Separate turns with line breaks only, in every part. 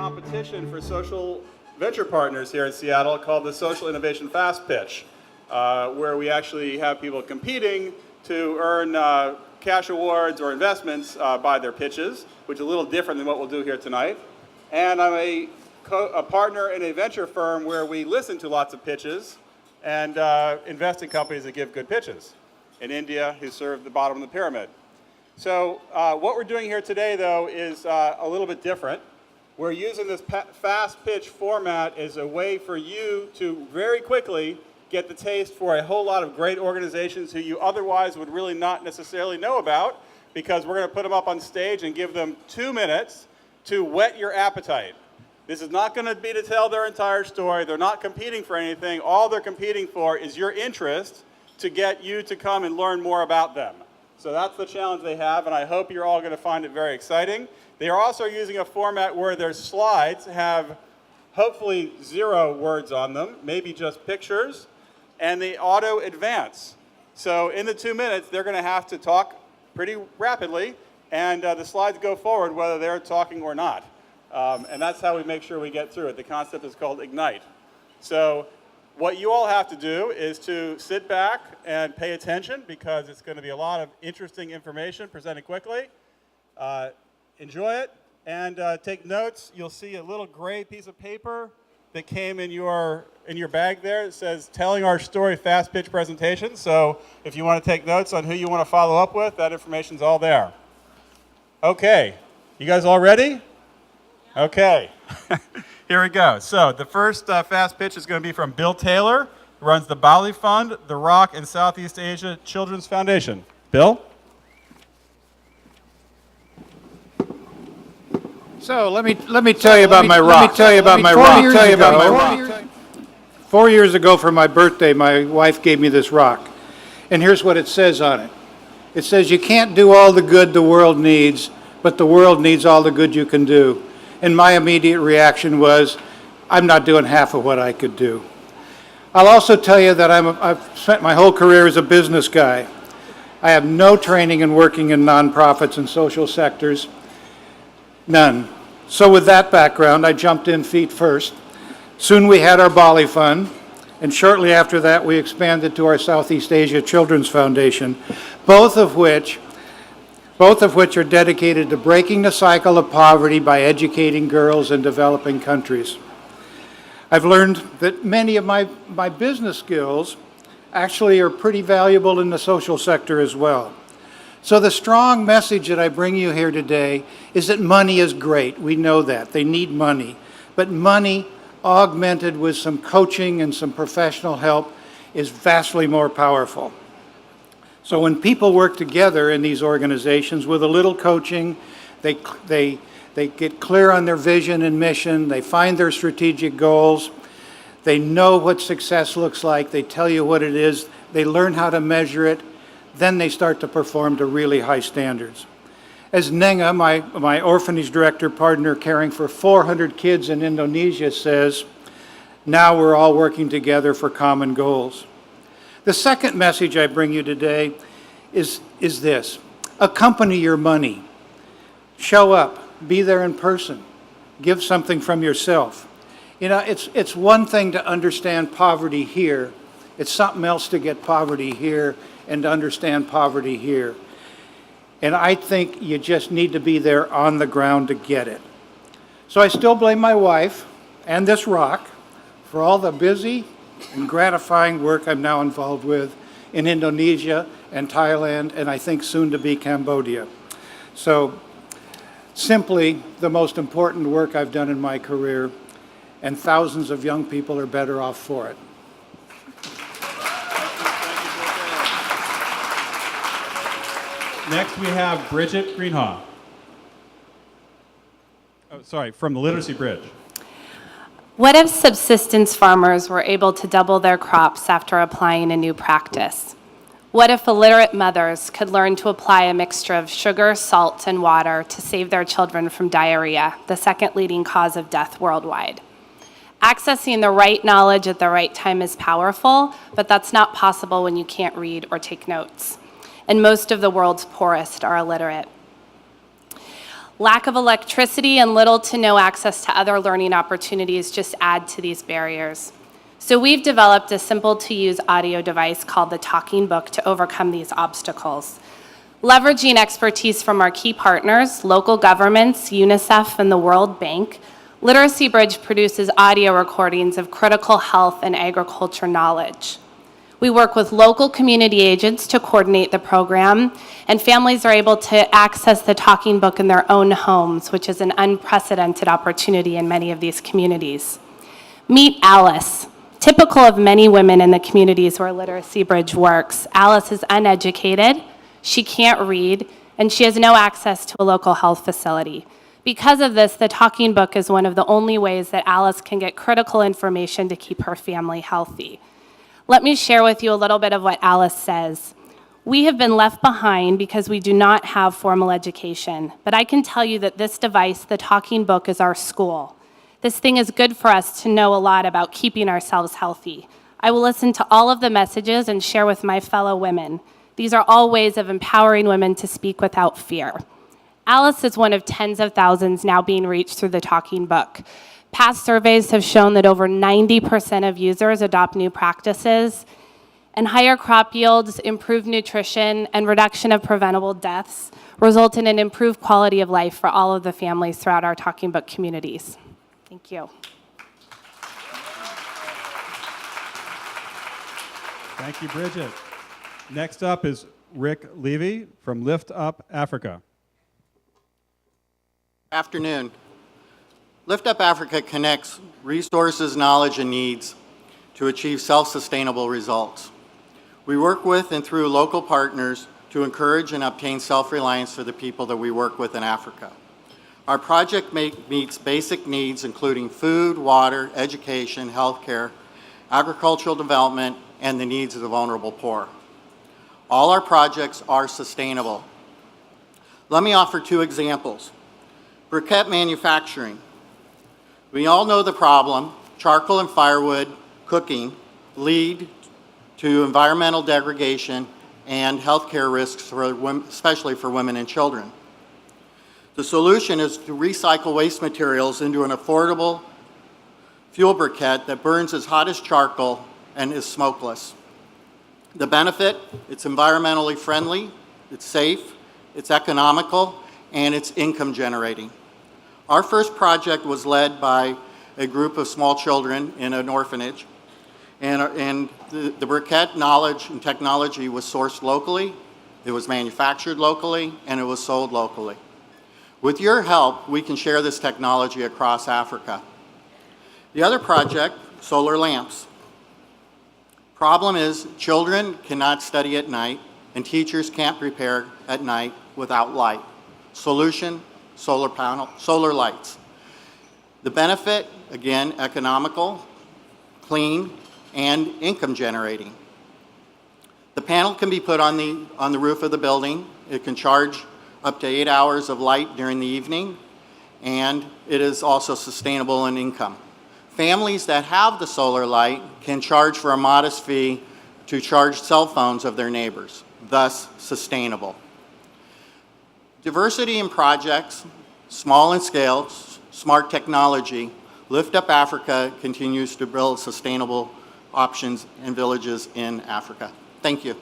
competition for social venture partners here in Seattle called the Social Innovation FastPitch, where we actually have people competing to earn cash awards or investments by their pitches, which is a little different than what we'll do here tonight. And I'm a partner in a venture firm where we listen to lots of pitches and invest in companies that give good pitches in India who serve the bottom of the pyramid. So what we're doing here today, though, is a little bit different. We're using this fast pitch format as a way for you to very quickly get the taste for a whole lot of great organizations who you otherwise would really not necessarily know about, because we're going to put them up on stage and give them 2 minutes to whet your appetite. This is not going to be to tell their entire story. They're not competing for anything. All they're competing for is your interest to get you to come and learn more about them. So that's the challenge they have, and I hope you're all going to find it very exciting. They are also using a format where their slides have hopefully 0 words on them, maybe just pictures, and they auto advance. So in the 2 minutes, they're going to have to talk pretty rapidly, and the slides go forward whether they're talking or not. And that's how we make sure we get through it. The concept is called Ignite. So what you all have to do is to sit back and pay attention, because it's going to be a lot of interesting information presented quickly. Enjoy it and take notes. You'll see a little gray piece of paper that came in your bag there. It says Telling Our Story Fast Pitch Presentation. So if you want to take notes on who you want to follow up with, that information's all there. Okay, you guys all ready? Okay, here we go. So the first fast pitch is going to be from Bill Taylor, who runs the Bali Fund, the Rock and Southeast Asia Children's Foundation. Bill?
So let me tell you about my rock. 4 years ago for my birthday, my wife gave me this rock. And here's what it says on it. It says, you can't do all the good the world needs, but the world needs all the good you can do. And my immediate reaction was, I'm not doing half of what I could do. I'll also tell you that I've spent my whole career as a business guy. I have no training in working in nonprofits and social sectors. None. So with that background, I jumped in feet first. Soon we had our Bali Fund, and shortly after that we expanded to our Southeast Asia Children's Foundation, both of which are dedicated to breaking the cycle of poverty by educating girls in developing countries. I've learned that many of my business skills actually are pretty valuable in the social sector as well. So the strong message that I bring you here today is that money is great. We know that. They need money. But money augmented with some coaching and some professional help is vastly more powerful. So when people work together in these organizations with a little coaching, they get clear on their vision and mission, they find their strategic goals, they know what success looks like, they tell you what it is, they learn how to measure it, then they start to perform to really high standards. As Nenga, my orphanage director partner caring for 400 kids in Indonesia says, now we're all working together for common goals. The second message I bring you today is this: accompany your money. Show up, be there in person, give something from yourself. You know, it's one thing to understand poverty here, it's something else to get poverty here and to understand poverty here. And I think you just need to be there on the ground to get it. So I still blame my wife and this rock for all the busy and gratifying work I'm now involved with in Indonesia and Thailand, and I think soon to be Cambodia. So simply the most important work I've done in my career, and thousands of young people are better off for it.
Next we have Bridget Greenhaw. From the Literacy Bridge.
What if subsistence farmers were able to double their crops after applying a new practice? What if illiterate mothers could learn to apply a mixture of sugar, salt, and water to save their children from diarrhea, the second leading cause of death worldwide? Accessing the right knowledge at the right time is powerful, but that's not possible when you can't read or take notes. And most of the world's poorest are illiterate. Lack of electricity and little to no access to other learning opportunities just add to these barriers. So we've developed a simple-to-use audio device called the Talking Book to overcome these obstacles. Leveraging expertise from our key partners, local governments, UNICEF, and the World Bank, Literacy Bridge produces audio recordings of critical health and agriculture knowledge. We work with local community agents to coordinate the program, and families are able to access the Talking Book in their own homes, which is an unprecedented opportunity in many of these communities. Meet Alice. Typical of many women in the communities where Literacy Bridge works, Alice is uneducated, she can't read, and she has no access to a local health facility. Because of this, the Talking Book is one of the only ways that Alice can get critical information to keep her family healthy. Let me share with you a little bit of what Alice says. We have been left behind because we do not have formal education, but I can tell you that this device, the Talking Book, is our school. This thing is good for us to know a lot about keeping ourselves healthy. I will listen to all of the messages and share with my fellow women. These are all ways of empowering women to speak without fear. Alice is one of tens of thousands now being reached through the Talking Book. Past surveys have shown that over 90% of users adopt new practices, and higher crop yields, improved nutrition, and reduction of preventable deaths result in an improved quality of life for all of the families throughout our Talking Book communities. Thank you.
Thank you, Bridget. Next up is Rick Levy from Lift Up Africa.
Afternoon. Lift Up Africa connects resources, knowledge, and needs to achieve self-sustainable results. We work with and through local partners to encourage and obtain self-reliance for the people that we work with in Africa. Our project meets basic needs including food, water, education, healthcare, agricultural development, and the needs of the vulnerable poor. All our projects are sustainable. Let me offer two examples. Briquette manufacturing. We all know the problem. Charcoal and firewood cooking lead to environmental degradation and healthcare risks, especially for women and children. The solution is to recycle waste materials into an affordable fuel briquette that burns as hot as charcoal and is smokeless. The benefit, it's environmentally friendly, it's safe, it's economical, and it's income generating. Our first project was led by a group of small children in an orphanage, and the briquette knowledge and technology was sourced locally, it was manufactured locally, and it was sold locally. With your help, we can share this technology across Africa. The other project, solar lamps. Problem is, children cannot study at night, and teachers can't prepare at night without light. Solution, solar panel, solar lights. The benefit, again, economical, clean, and income generating. The panel can be put on the roof of the building. It can charge up to 8 hours of light during the evening, and it is also sustainable in income. Families that have the solar light can charge for a modest fee to charge cell phones of their neighbors, thus sustainable. Diversity in projects, small in scale, smart technology, Lift Up Africa continues to build sustainable options and villages in Africa. Thank you.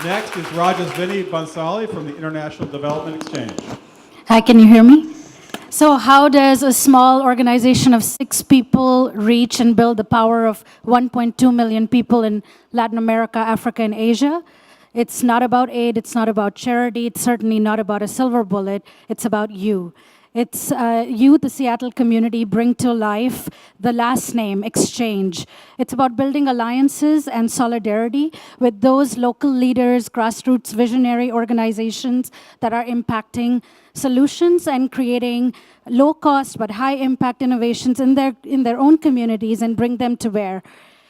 Next is Rajasvini Bansali from the International Development Exchange.
Hi, can you hear me? So how does a small organization of 6 people reach and build the power of 1.2 million people in Latin America, Africa, and Asia? It's not about aid, it's not about charity, it's certainly not about a silver bullet, it's about you. It's you, the Seattle community, bring to life the last name, Exchange. It's about building alliances and solidarity with those local leaders, grassroots visionary organizations that are impacting solutions and creating low-cost but high-impact innovations in their own communities and bring them to bear.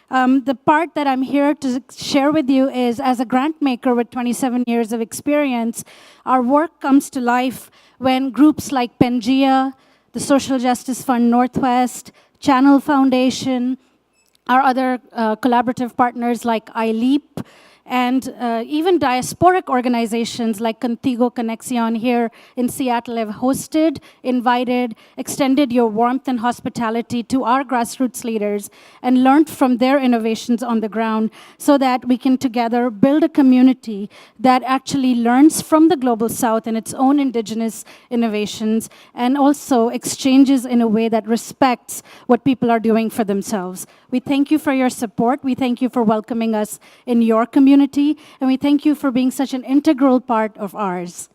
The part that I'm here to share with you is, as a grant maker with 27 years of experience, our work comes to life when groups like Pangea, the Social Justice Fund Northwest, Channel Foundation, our other collaborative partners like iLeap, And even diasporic organizations like Contigo Conexión here in Seattle have hosted, invited, extended your warmth and hospitality to our grassroots leaders and learned from their innovations on the ground so that we can together build a community that actually learns from the Global South and its own indigenous innovations and also exchanges in a way that respects what people are doing for themselves. We thank you for your support. We thank you for welcoming us in your community. And we thank you for being such an integral part of ours.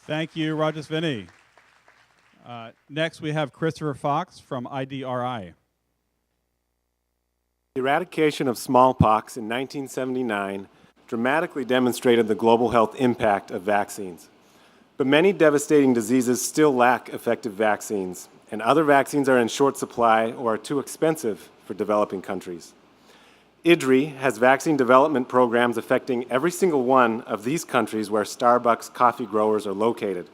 Thank you, Rajasvini. Next, we have Christopher Fox from IDRI.
The eradication of smallpox in 1979 dramatically demonstrated the global health impact of vaccines. But many devastating diseases still lack effective vaccines, and other vaccines are in short supply or are too expensive for developing countries. Idri has vaccine development programs affecting every single one of these countries where Starbucks coffee growers are located,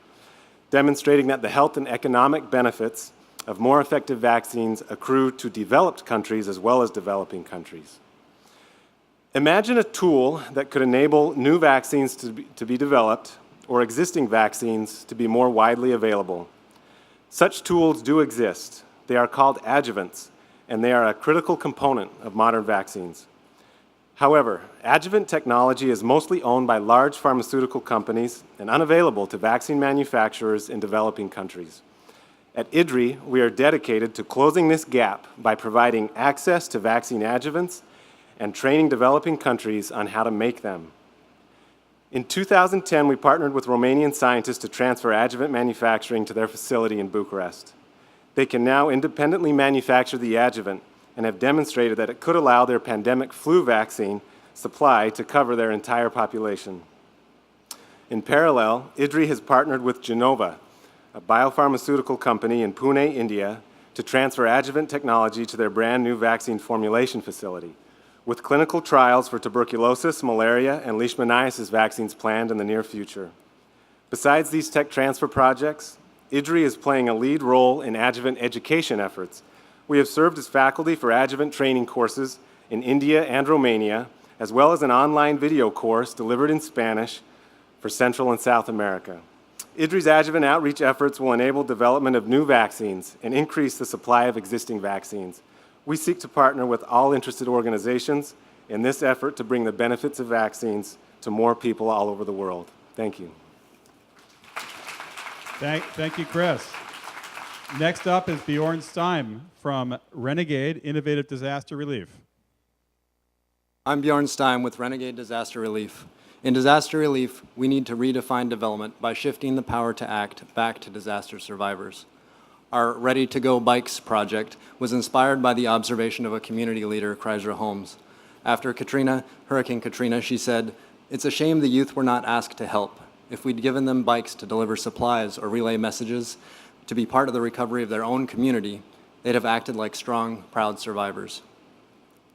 demonstrating that the health and economic benefits of more effective vaccines accrue to developed countries as well as developing countries. Imagine a tool that could enable new vaccines to be developed or existing vaccines to be more widely available. Such tools do exist. They are called adjuvants, and they are a critical component of modern vaccines. However, adjuvant technology is mostly owned by large pharmaceutical companies and unavailable to vaccine manufacturers in developing countries. At Idri, we are dedicated to closing this gap by providing access to vaccine adjuvants and training developing countries on how to make them. In 2010, we partnered with Romanian scientists to transfer adjuvant manufacturing to their facility in Bucharest. They can now independently manufacture the adjuvant and have demonstrated that it could allow their pandemic flu vaccine supply to cover their entire population. In parallel, Idri has partnered with Genova, a biopharmaceutical company in Pune, India, to transfer adjuvant technology to their brand new vaccine formulation facility, with clinical trials for tuberculosis, malaria, and leishmaniasis vaccines planned in the near future. Besides these tech transfer projects, Idri is playing a lead role in adjuvant education efforts. We have served as faculty for adjuvant training courses in India and Romania, as well as an online video course delivered in Spanish for Central and South America. Idri's adjuvant outreach efforts will enable development of new vaccines and increase the supply of existing vaccines. We seek to partner with all interested organizations in this effort to bring the benefits of vaccines to more people all over the world. Thank you.
Thank you, Chris. Next up is Bjorn Stein from Renegade Innovative Disaster Relief.
I'm Bjorn Stein with Renegade Disaster Relief. In disaster relief, we need to redefine development by shifting the power to act back to disaster survivors. Our Ready to Go Bikes project was inspired by the observation of a community leader, Kreisra Holmes. After Hurricane Katrina, she said, "It's a shame the youth were not asked to help. If we'd given them bikes to deliver supplies or relay messages to be part of the recovery of their own community, they'd have acted like strong, proud survivors."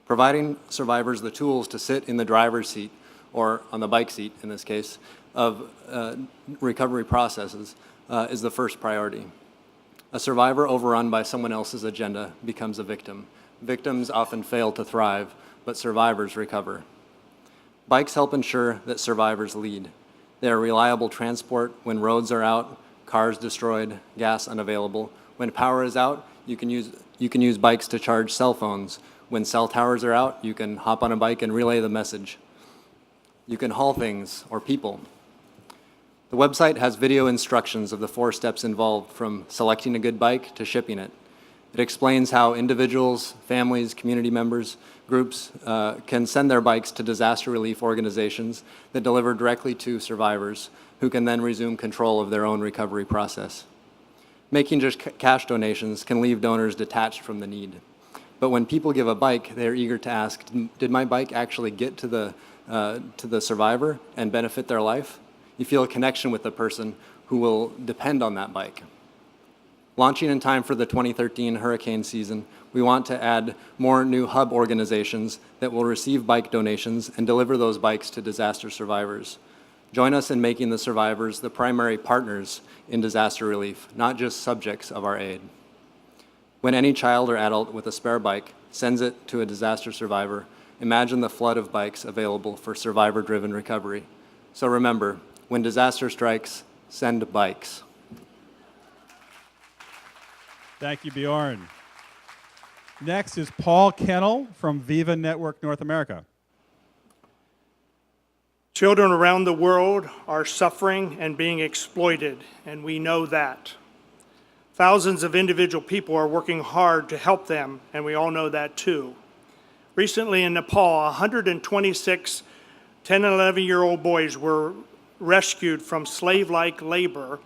Providing survivors the tools to sit in the driver's seat, or on the bike seat in this case, of recovery processes is the first priority. A survivor overrun by someone else's agenda becomes a victim. Victims often fail to thrive, but survivors recover. Bikes help ensure that survivors lead. They are reliable transport when roads are out, cars destroyed, gas unavailable. When power is out, you can use bikes to charge cell phones. When cell towers are out, you can hop on a bike and relay the message. You can haul things or people. The website has video instructions of the 4 steps involved, from selecting a good bike to shipping it. It explains how individuals, families, community members, groups can send their bikes to disaster relief organizations that deliver directly to survivors, who can then resume control of their own recovery process. Making just cash donations can leave donors detached from the need. But when people give a bike, they're eager to ask, did my bike actually get to the survivor and benefit their life? You feel a connection with the person who will depend on that bike. Launching in time for the 2013 hurricane season, we want to add more new hub organizations that will receive bike donations and deliver those bikes to disaster survivors. Join us in making the survivors the primary partners in disaster relief, not just subjects of our aid. When any child or adult with a spare bike sends it to a disaster survivor imagine the flood of bikes available for survivor-driven recovery. So remember, when disaster strikes, send bikes.
Thank you, Bjorn. Next is Paul Kennel from Viva Network North America.
Children around the world are suffering and being exploited, and we know that. Thousands of individual people are working hard to help them, and we all know that too. Recently in Nepal, 126 10 and 11-year-old boys were rescued from slave-like labor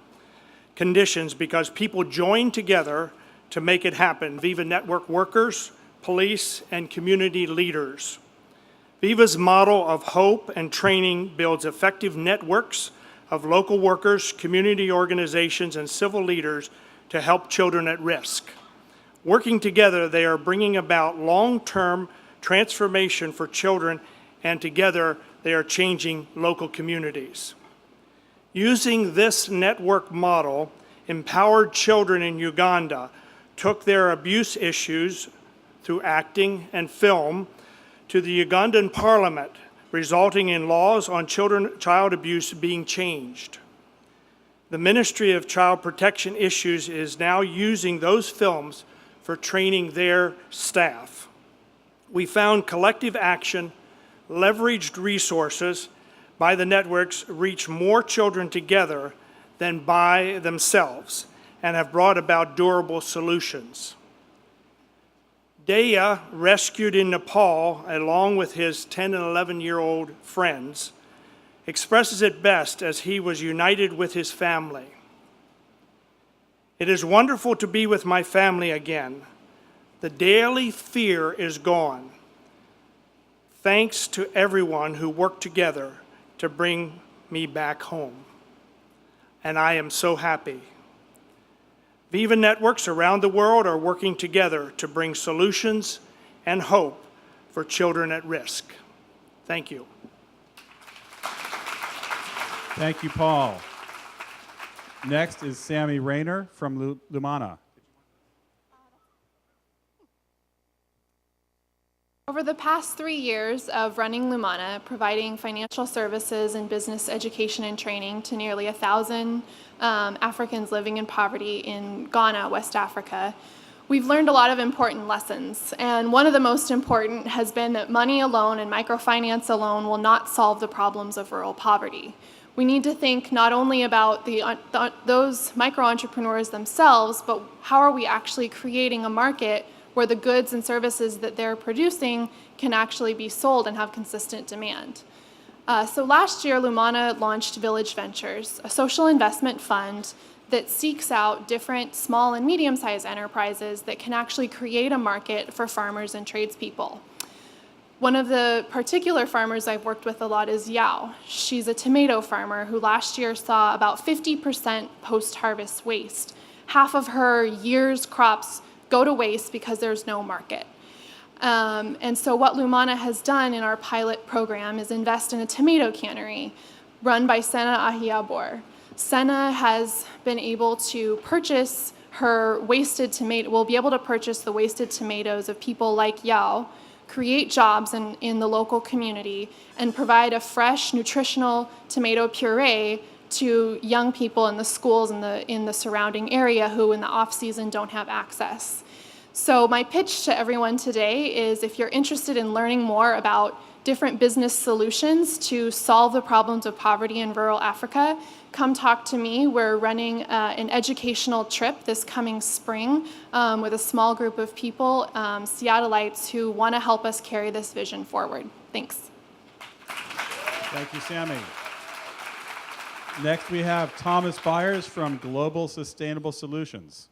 conditions because people joined together to make it happen. Viva Network workers, police, and community leaders. Viva's model of hope and training builds effective networks of local workers, community organizations, and civil leaders to help children at risk. Working together, they are bringing about long-term transformation for children, and together they are changing local communities. Using this network model, empowered children in Uganda took their abuse issues through acting and film to the Ugandan parliament, resulting in laws on child abuse being changed. The Ministry of Child Protection Issues is now using those films for training their staff. We found collective action, leveraged resources by the networks reach more children together than by themselves and have brought about durable solutions. Daya, rescued in Nepal along with his 10 and 11-year-old friends, expresses it best as he was united with his family. It is wonderful to be with my family again. The daily fear is gone. Thanks to everyone who worked together to bring me back home. And I am so happy. Viva networks around the world are working together to bring solutions and hope for children at risk. Thank you.
Thank you, Paul. Next is Sammy Rayner from Lumana.
Over the past 3 years of running Lumana, providing financial services and business education and training to nearly 1,000 Africans living in poverty in Ghana, West Africa, we've learned a lot of important lessons. And one of the most important has been that money alone and microfinance alone will not solve the problems of rural poverty. We need to think not only about those micro-entrepreneurs themselves, but how are we actually creating a market where the goods and services that they're producing can actually be sold and have consistent demand. So last year, Lumana launched Village Ventures, a social investment fund that seeks out different small and medium-sized enterprises that can actually create a market for farmers and tradespeople. One of the particular farmers I've worked with a lot is Yao. She's a tomato farmer who last year saw about 50% post-harvest waste. Half of her year's crops go to waste because there's no market. And so what Lumana has done in our pilot program is invest in a tomato cannery run by Sena Ahiabor. Sena has been able to purchase her wasted tomato, will be able to purchase the wasted tomatoes of people like Yao, create jobs in the local community, and provide a fresh, nutritional tomato puree to young people in the schools in the surrounding area who in the off-season don't have access. So my pitch to everyone today is if you're interested in learning more about different business solutions to solve the problems of poverty in rural Africa, come talk to me. We're running an educational trip this coming spring with a small group of people, Seattleites, who want to help us carry this vision forward. Thanks.
Thank you, Sammy. Next, we have Thomas Byers from Global Sustainable Solutions.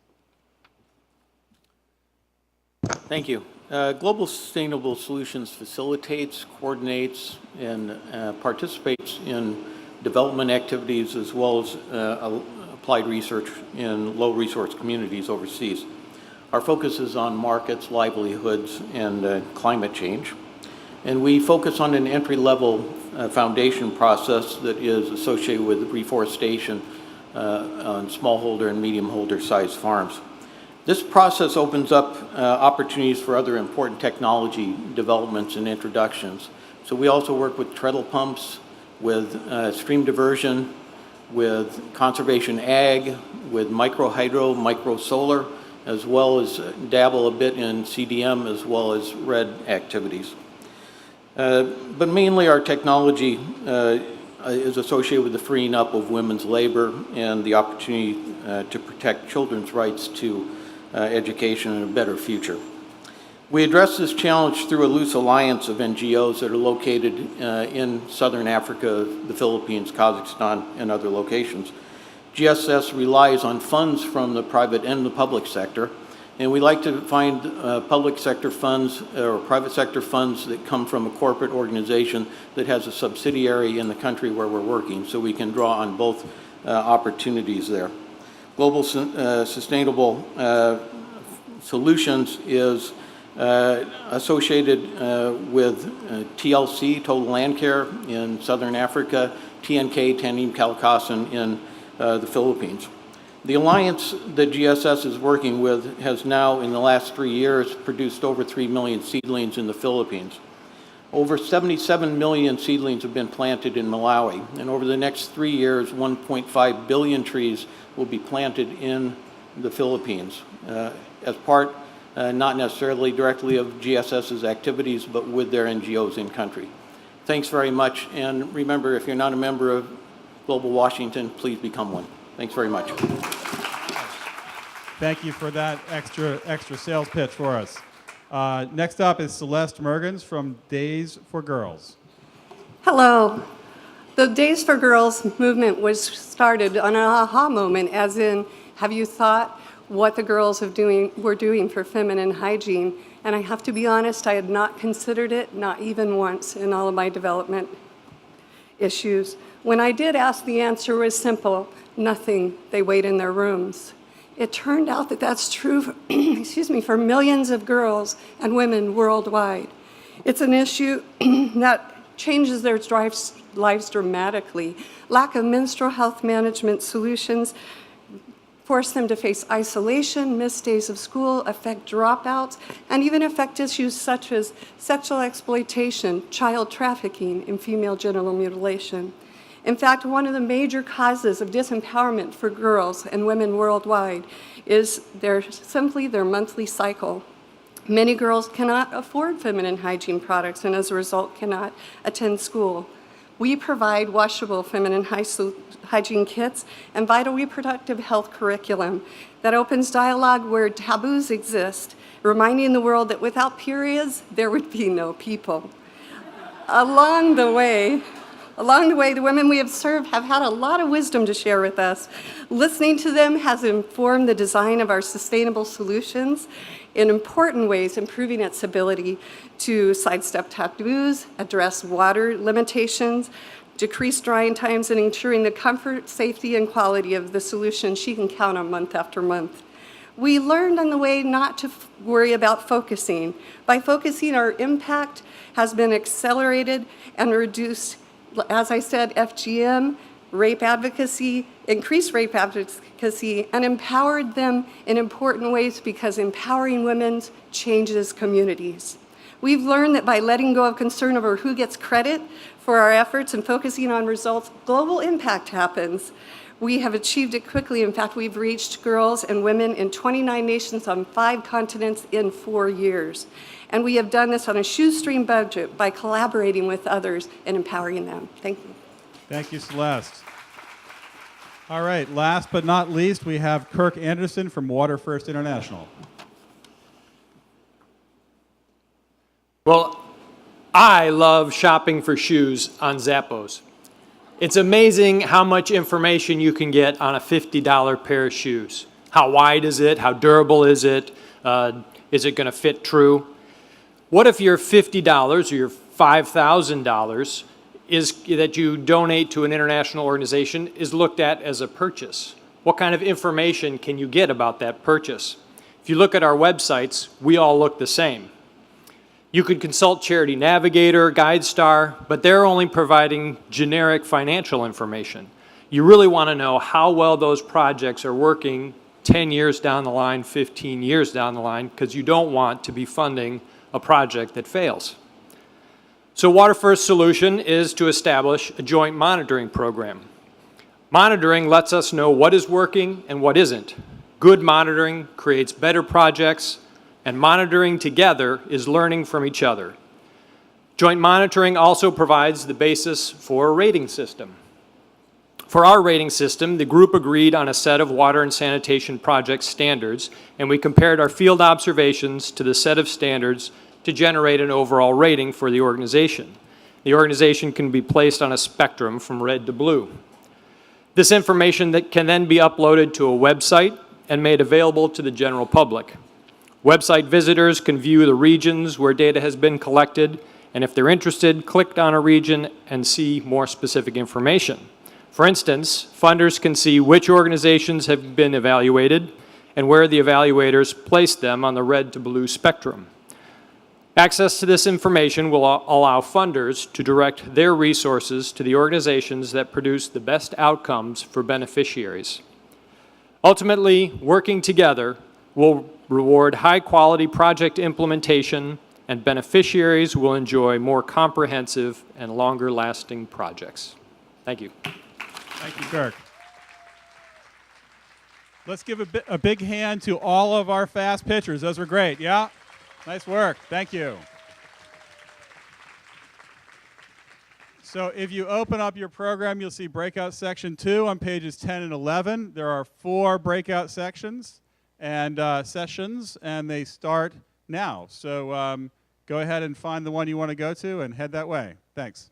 Thank you. Global Sustainable Solutions facilitates, coordinates, and participates in development activities as well as applied research in low-resource communities overseas. Our focus is on markets, livelihoods, and climate change. And we focus on an entry-level foundation process that is associated with reforestation on smallholder and medium-holder sized farms. This process opens up opportunities for other important technology developments and introductions. So we also work with treadle pumps, with stream diversion, with conservation ag, with micro hydro, micro solar, as well as dabble a bit in CDM as well as RED activities. But mainly our technology is associated with the freeing up of women's labor and the opportunity to protect children's rights to education and a better future. We address this challenge through a loose alliance of NGOs that are located in Southern Africa, the Philippines, Kazakhstan, and other locations. GSS relies on funds from the private and the public sector, and we like to find public sector funds or private sector funds that come from a corporate organization that has a subsidiary in the country where we're working, so we can draw on both opportunities there. Global Sustainable Solutions is associated with TLC, Total Land Care, in Southern Africa, TNK, Tanim Kalakasan, in the Philippines. The alliance that GSS is working with has now, in the last 3 years, produced over 3 million seedlings in the Philippines. Over 77 million seedlings have been planted in Malawi, and over the next 3 years, 1.5 billion trees will be planted in the Philippines as part, not necessarily directly of GSS's activities, but with their NGOs in country. Thanks very much, and remember, if you're not a member of Global Washington, please become one. Thanks very much.
Thank you for that extra sales pitch for us. Next up is Celeste Mergens from Days for Girls.
Hello. The Days for Girls movement was started on an aha moment, as in, have you thought what the girls were doing for feminine hygiene? And I have to be honest, I had not considered it, not even once in all of my development issues. When I did ask, the answer was simple: nothing. They wait in their rooms. It turned out that that's true excuse me, for millions of girls and women worldwide. It's an issue that changes their lives dramatically. Lack of menstrual health management solutions force them to face isolation, miss days of school, affect dropouts, and even affect issues such as sexual exploitation, child trafficking, and female genital mutilation. In fact, one of the major causes of disempowerment for girls and women worldwide is simply their monthly cycle. Many girls cannot afford feminine hygiene products and as a result cannot attend school. We provide washable feminine hygiene kits and vital reproductive health curriculum that opens dialogue where taboos exist, reminding the world that without periods, there would be no people. Along the way, the women we have served have had a lot of wisdom to share with us. Listening to them has informed the design of our sustainable solutions in important ways, improving its ability to sidestep taboos, address water limitations, decrease drying times, and ensuring the comfort, safety, and quality of the solution she can count on month after month. We learned on the way not to worry about focusing. By focusing, our impact has been accelerated and reduced. As I said, FGM, rape advocacy, increased rape advocacy, and empowered them in important ways because empowering women changes communities. We've learned that by letting go of concern over who gets credit for our efforts and focusing on results, global impact happens. We have achieved it quickly. In fact, we've reached girls and women in 29 nations on 5 continents in 4 years. And we have done this on a shoestring budget by collaborating with others and empowering them. Thank you.
Thank you, Celeste. All right, last but not least, we have Kirk Anderson from Water First International.
Well, I love shopping for shoes on Zappos. It's amazing how much information you can get on a $50 pair of shoes. How wide is it? How durable is it? Is it going to fit true? What if your $50 or your $5,000 that you donate to an international organization is looked at as a purchase? What kind of information can you get about that purchase? If you look at our websites, we all look the same. You could consult Charity Navigator, GuideStar, but they're only providing generic financial information. You really want to know how well those projects are working 10 years down the line, 15 years down the line, because you don't want to be funding a project that fails. So Water First solution is to establish a joint monitoring program. Monitoring lets us know what is working and what isn't. Good monitoring creates better projects, and monitoring together is learning from each other. Joint monitoring also provides the basis for a rating system. For our rating system, the group agreed on a set of water and sanitation project standards, and we compared our field observations to the set of standards to generate an overall rating for the organization. The organization can be placed on a spectrum from red to blue. This information that can then be uploaded to a website and made available to the general public. Website visitors can view the regions where data has been collected, and if they're interested, click on a region and see more specific information. For instance, funders can see which organizations have been evaluated and where the evaluators placed them on the red to blue spectrum. Access to this information will allow funders to direct their resources to the organizations that produce the best outcomes for beneficiaries. Ultimately, working together will reward high-quality project implementation, and beneficiaries will enjoy more comprehensive and longer-lasting projects. Thank you.
Thank you, Kirk. Let's give a big hand to all of our fast pitchers. Those were great, yeah? Nice work. Thank you. So if you open up your program, you'll see breakout section 2 on pages 10 and 11. There are 4 breakout sections and sessions, and they start now. So go ahead and find the one you want to go to and head that way. Thanks.